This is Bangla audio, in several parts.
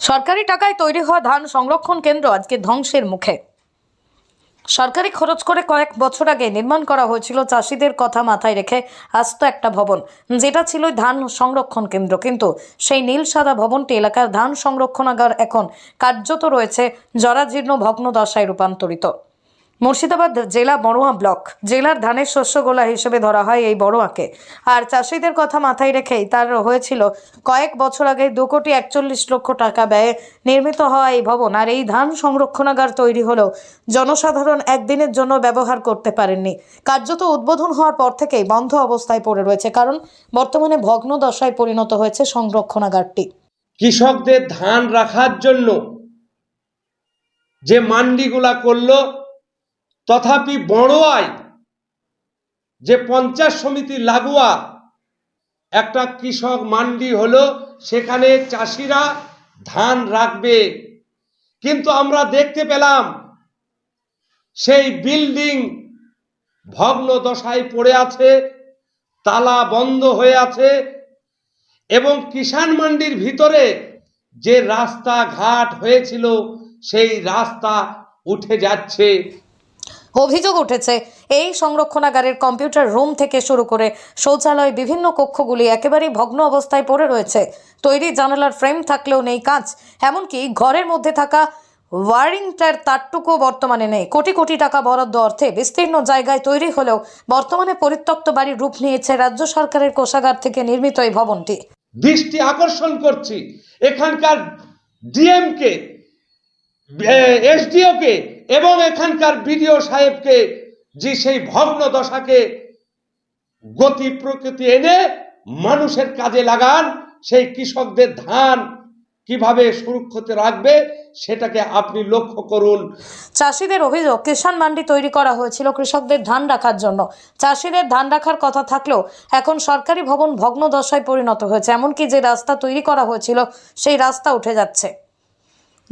সরকারি টাকায় তৈরি হওয়া ধান সংরক্ষণ কেন্দ্র আজকে ধ্বংসের মুখে। সরকারি খরচ করে কয়েক বছর আগে নির্মাণ করা হয়েছিল চাষিদের কথা মাথায় রেখে আস্ত একটা ভবন, যেটা ছিল ধান সংরক্ষণ কেন্দ্র। কিন্তু সেই নীল সাদা ভবনটি এলাকার ধান সংরক্ষণাগার এখন কার্যত রয়েছে জরাজীর্ণ ভগ্ন দশায় রূপান্তরিত। মুর্শিদাবাদ জেলা বড়ুয়া ব্লক জেলার ধানের শস্য গোলা হিসেবে ধরা হয় এই বড়ুয়াকে। আর চাষিদের কথা মাথায় রেখেই তার হয়েছিল কয়েক বছর আগে 2,41,00,000 টাকা ব্যয়ে নির্মিত হওয়া এই ভবন। আর এই ধান সংরক্ষণাগার তৈরি হলেও জনসাধারণ একদিনের জন্য ব্যবহার করতে পারেননি। কার্যত উদ্বোধন হওয়ার পর থেকেই বন্ধ অবস্থায় পড়ে রয়েছে, কারণ বর্তমানে ভগ্ন দশায় পরিণত হয়েছে সংরক্ষণাগারটি। কৃষকদের ধান রাখার জন্য যে মান্ডিগুলা করলো, তথাপি বড়ুয়ায় যে পঞ্চায়েত সমিতি লাগোয়া একটা কৃষক মান্ডি হলো, সেখানে চাষিরা ধান রাখবে। কিন্তু আমরা দেখতে পেলাম সেই বিল্ডিং ভগ্ন দশায় পড়ে আছে, তালা বন্ধ হয়ে আছে, এবং কিষাণ মান্ডির ভিতরে যে রাস্তাঘাট হয়েছিল সেই রাস্তা উঠে যাচ্ছে। অভিযোগ উঠেছে এই সংরক্ষণাগারের কম্পিউটার রুম থেকে শুরু করে শৌচালয় বিভিন্ন কক্ষগুলি একেবারেই ভগ্ন অবস্থায় পড়ে রয়েছে। তৈরি জানালার ফ্রেম থাকলেও নেই কাঁচ, এমনকি ঘরের মধ্যে থাকা ওয়ারিংটার তারটুকুও বর্তমানে নেই। কোটি কোটি টাকা বরাদ্দ অর্থে বিস্তীর্ণ জায়গায় তৈরি হলেও বর্তমানে পরিত্যক্ত বাড়ির রূপ নিয়েছে রাজ্য সরকারের কোষাগার থেকে নির্মিত এই ভবনটি। দৃষ্টি আকর্ষণ করছি এখানকার ডিএমকে, এসডিওকে এবং এখানকার বিডিও সাহেবকে, যে সেই ভগ্ন দশাকে গতি প্রকৃতি এনে মানুষের কাজে লাগান। সেই কৃষকদের ধান কিভাবে সুরক্ষিত রাখবে সেটাকে আপনি লক্ষ্য করুন। চাষিদের অভিযোগ, কিষাণ মান্ডি তৈরি করা হয়েছিল কৃষকদের ধান রাখার জন্য। চাষিদের ধান রাখার কথা থাকলেও এখন সরকারি ভবন ভগ্ন দশায় পরিণত হয়েছে, এমনকি যে রাস্তা তৈরি করা হয়েছিল সেই রাস্তা উঠে যাচ্ছে।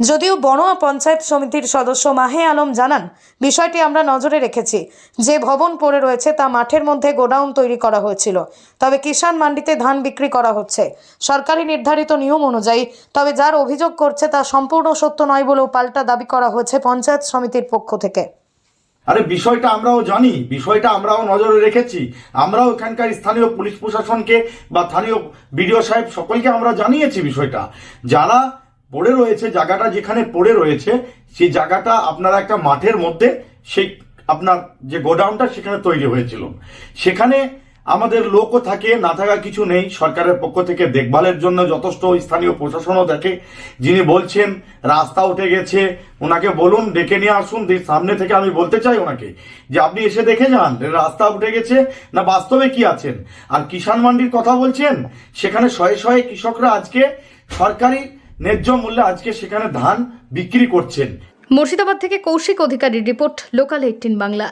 যদিও বড়ুয়া পঞ্চায়েত সমিতির সদস্য মাহে আলম জানান, বিষয়টি আমরা নজরে রেখেছি। যে ভবন পড়ে রয়েছে তা মাঠের মধ্যে গোডাউন তৈরি করা হয়েছিল, তবে কিষাণ মান্ডিতে ধান বিক্রি করা হচ্ছে সরকারি নির্ধারিত নিয়ম অনুযায়ী। তবে যার অভিযোগ করছে তা সম্পূর্ণ সত্য নয় বলেও পাল্টা দাবি করা হয়েছে পঞ্চায়েত সমিতির পক্ষ থেকে। আরে বিষয়টা আমরাও জানি, বিষয়টা আমরাও নজরে রেখেছি। আমরাও এখানকার স্থানীয় পুলিশ প্রশাসনকে বা স্থানীয় বিডিও সাহেব সকলকে আমরা জানিয়েছি বিষয়টা। যারা পড়ে রয়েছে, জায়গাটা যেখানে পড়ে রয়েছে সেই জায়গাটা আপনারা একটা মাঠের মধ্যে সেই আপনার যে গোডাউনটা সেখানে তৈরি হয়েছিল, সেখানে আমাদের লোকও থাকে, না থাকা কিছু নেই। সরকারের পক্ষ থেকে দেখভালের জন্য যথেষ্ট স্থানীয় প্রশাসনও থাকে। যিনি বলছেন রাস্তা উঠে গেছে, ওনাকে বলুন, ডেকে নিয়ে আসুন সামনে থেকে। আমি বলতে চাই ওনাকে যে আপনি এসে দেখে যান রাস্তা উঠে গেছে না বাস্তবে কি আছেন। আর কিষাণ মান্ডির কথা বলছেন, সেখানে শয়ে শয়ে কৃষকরা আজকে সরকারি ন্যায্য মূল্যে আজকে সেখানে ধান বিক্রি করছেন। মুর্শিদাবাদ থেকে কৌশিক অধিকারীর রিপোর্ট, লোকাল 18 বাংলা।